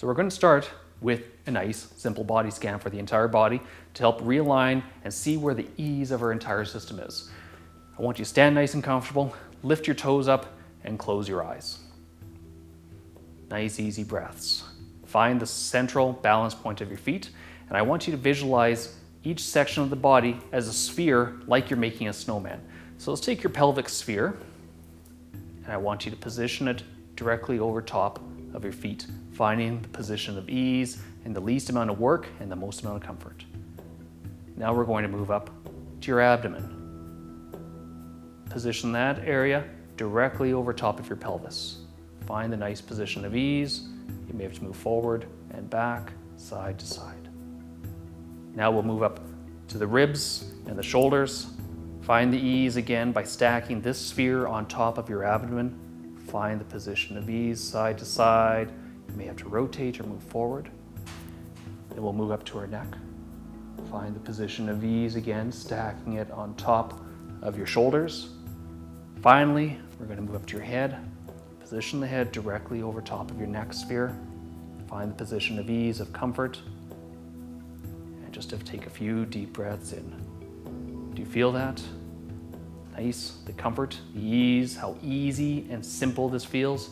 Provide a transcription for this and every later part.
So we're going to start with a nice simple body scan for the entire body to help realign and see where the ease of our entire system is. I want you to stand nice and comfortable, lift your toes up and close your eyes. Nice easy breaths. Find the central balance point of your feet, and I want you to visualize each section of the body as a sphere like you're making a snowman. So let's take your pelvic sphere, and I want you to position it directly over top of your feet, finding the position of ease and the least amount of work and the most amount of comfort. Now we're going to move up to your abdomen. Position that area directly over top of your pelvis. Find a nice position of ease. You may have to move forward and back, side to side. Now we'll move up to the ribs and the shoulders. Find the ease again by stacking this sphere on top of your abdomen. Find the position of ease, side to side. You may have to rotate or move forward. Then we'll move up to our neck. Find the position of ease again, stacking it on top of your shoulders. Finally, we're going to move up to your head. Position the head directly over top of your neck sphere. Find the position of ease, of comfort. And just take a few deep breaths in. Do you feel that? Nice, the comfort, the ease, how easy and simple this feels.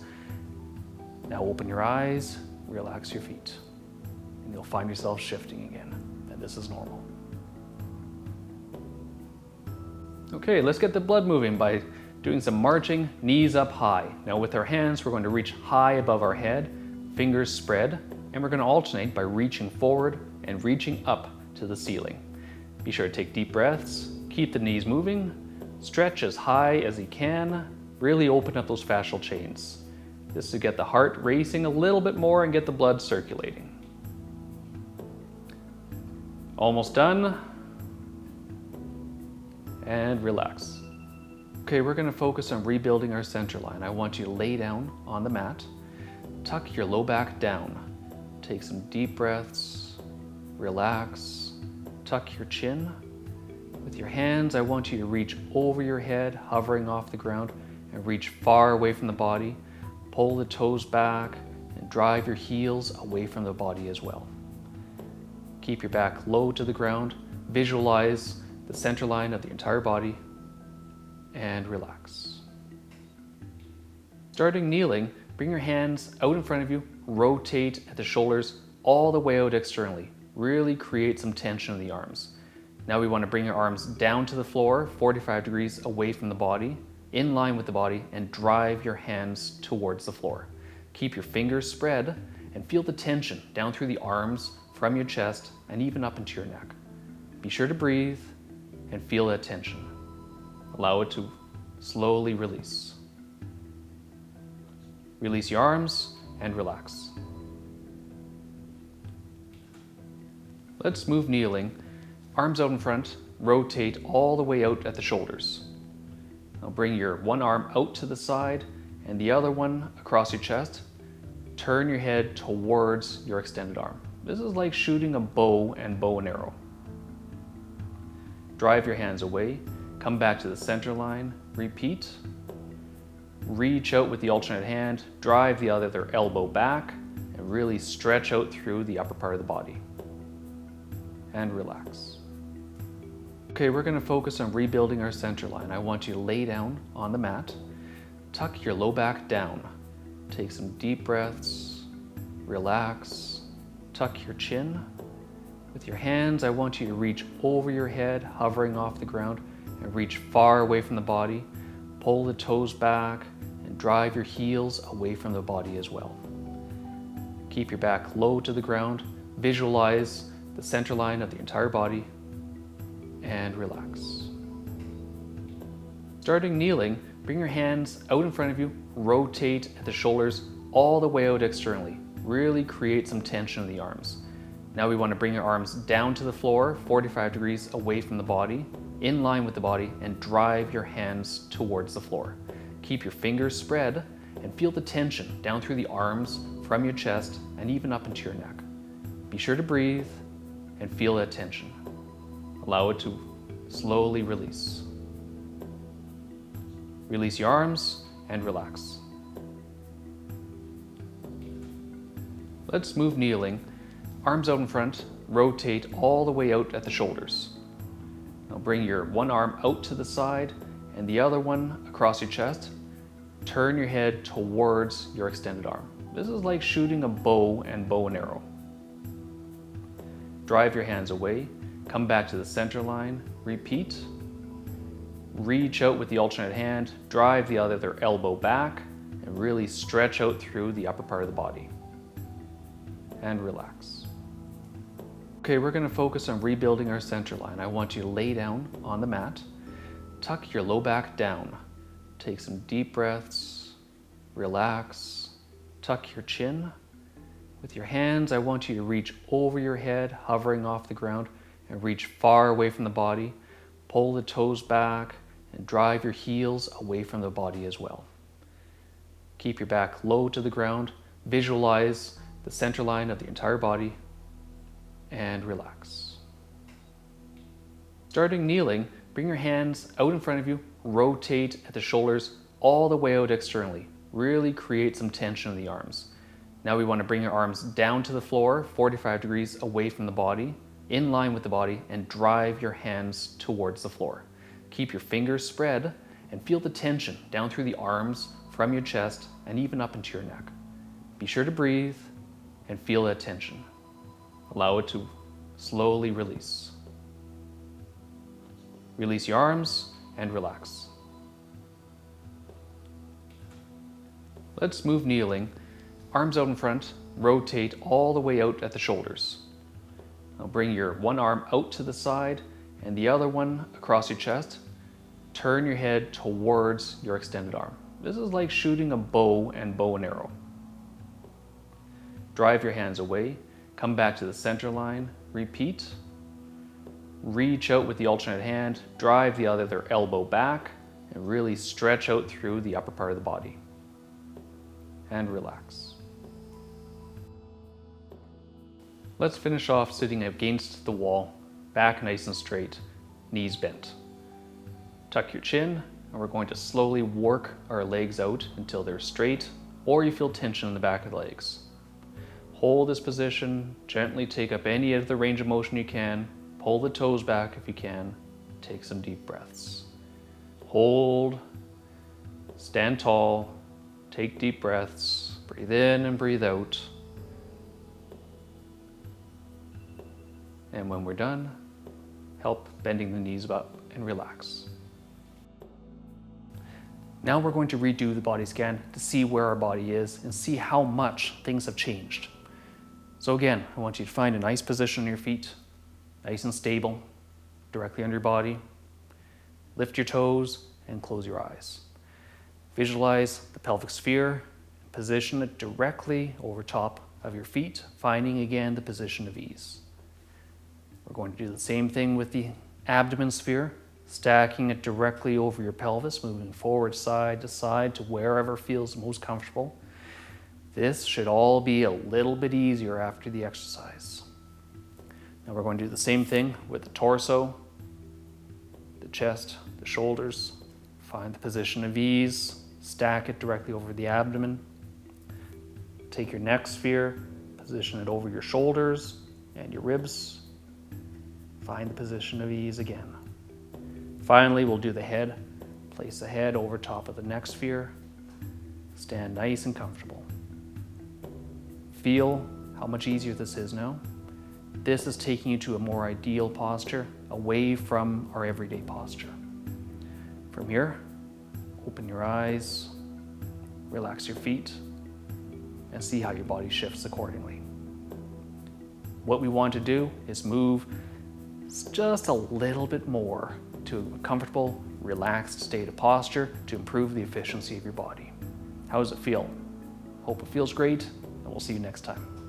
Now open your eyes, relax your feet, and you'll find yourself shifting again, and this is normal. Okay, let's get the blood moving by doing some marching, knees up high. Now with our hands, we're going to reach high above our head, fingers spread, and we're going to alternate by reaching forward and reaching up to the ceiling. Be sure to take deep breaths, keep the knees moving, stretch as high as you can, really open up those fascial chains. This is to get the heart racing a little bit more and get the blood circulating. Almost done. And relax. Okay, we're going to focus on rebuilding our center line. I want you to lay down on the mat, tuck your low back down, take some deep breaths, relax, tuck your chin. With your hands, I want you to reach over your head, hovering off the ground, and reach far away from the body. Pull the toes back and drive your heels away from the body as well. Keep your back low to the ground. Visualize the center line of the entire body and relax. Starting kneeling, bring your hands out in front of you, rotate at the shoulders all the way out externally. Really create some tension in the arms. Now we want to bring your arms down to the floor, 45 degrees away from the body, in line with the body, and drive your hands towards the floor. Keep your fingers spread and feel the tension down through the arms, from your chest, and even up into your neck. Be sure to breathe and feel that tension. Allow it to slowly release. Release your arms and relax. Let's move kneeling. Arms out in front, rotate all the way out at the shoulders. Now bring your one arm out to the side and the other one across your chest. Turn your head towards your extended arm. This is like shooting a bow and arrow. Drive your hands away, come back to the center line, repeat. Reach out with the alternate hand, drive the other elbow back, and really stretch out through the upper part of the body. And relax. Okay, we're going to focus on rebuilding our center line. I want you to lay down on the mat, tuck your low back down, take some deep breaths, relax, tuck your chin. With your hands, I want you to reach over your head, hovering off the ground, and reach far away from the body. Pull the toes back and drive your heels away from the body as well. Keep your back low to the ground. Visualize the center line of the entire body and relax. Starting kneeling, bring your hands out in front of you, rotate at the shoulders all the way out externally. Really create some tension in the arms. Now we want to bring your arms down to the floor, 45 degrees away from the body, in line with the body, and drive your hands towards the floor. Keep your fingers spread and feel the tension down through the arms, from your chest, and even up into your neck. Be sure to breathe and feel that tension. Allow it to slowly release. Release your arms and relax. Let's move kneeling. Arms out in front, rotate all the way out at the shoulders. Now bring your one arm out to the side and the other one across your chest. Turn your head towards your extended arm. This is like shooting a bow and arrow. Drive your hands away, come back to the center line, repeat. Reach out with the alternate hand, drive the other elbow back, and really stretch out through the upper part of the body. And relax. Okay, we're going to focus on rebuilding our center line. I want you to lay down on the mat, tuck your low back down, take some deep breaths, relax, tuck your chin. With your hands, I want you to reach over your head, hovering off the ground, and reach far away from the body. Pull the toes back and drive your heels away from the body as well. Keep your back low to the ground. Visualize the center line of the entire body and relax. Starting kneeling, bring your hands out in front of you, rotate at the shoulders all the way out externally. Really create some tension in the arms. Now we want to bring your arms down to the floor, 45 degrees away from the body, in line with the body, and drive your hands towards the floor. Keep your fingers spread and feel the tension down through the arms, from your chest, and even up into your neck. Be sure to breathe and feel that tension. Allow it to slowly release. Release your arms and relax. Let's move kneeling. Arms out in front, rotate all the way out at the shoulders. Now bring your one arm out to the side and the other one across your chest. Turn your head towards your extended arm. This is like shooting a bow and arrow. Drive your hands away, come back to the center line, repeat. Reach out with the alternate hand, drive the other elbow back, and really stretch out through the upper part of the body. And relax. Let's finish off sitting against the wall, back nice and straight, knees bent. Tuck your chin, and we're going to slowly work our legs out until they're straight, or you feel tension in the back of the legs. Hold this position, gently take up any of the range of motion you can, pull the toes back if you can, take some deep breaths. Hold, stand tall, take deep breaths, breathe in and breathe out. And when we're done, help bending the knees up and relax. Now we're going to redo the body scan to see where our body is and see how much things have changed. So again, I want you to find a nice position on your feet, nice and stable, directly under your body. Lift your toes and close your eyes. Visualize the pelvic sphere, position it directly over top of your feet, finding again the position of ease. We're going to do the same thing with the abdomen sphere, stacking it directly over your pelvis, moving forward side to side to wherever feels most comfortable. This should all be a little bit easier after the exercise. Now we're going to do the same thing with the torso, the chest, the shoulders. Find the position of ease, stack it directly over the abdomen. Take your neck sphere, position it over your shoulders and your ribs. Find the position of ease again. Finally, we'll do the head. Place the head over top of the neck sphere. Stand nice and comfortable. Feel how much easier this is now. This is taking you to a more ideal posture, away from our everyday posture. From here, open your eyes, relax your feet, and see how your body shifts accordingly. What we want to do is move just a little bit more to a comfortable, relaxed state of posture to improve the efficiency of your body. How does it feel? Hope it feels great, and we'll see you next time.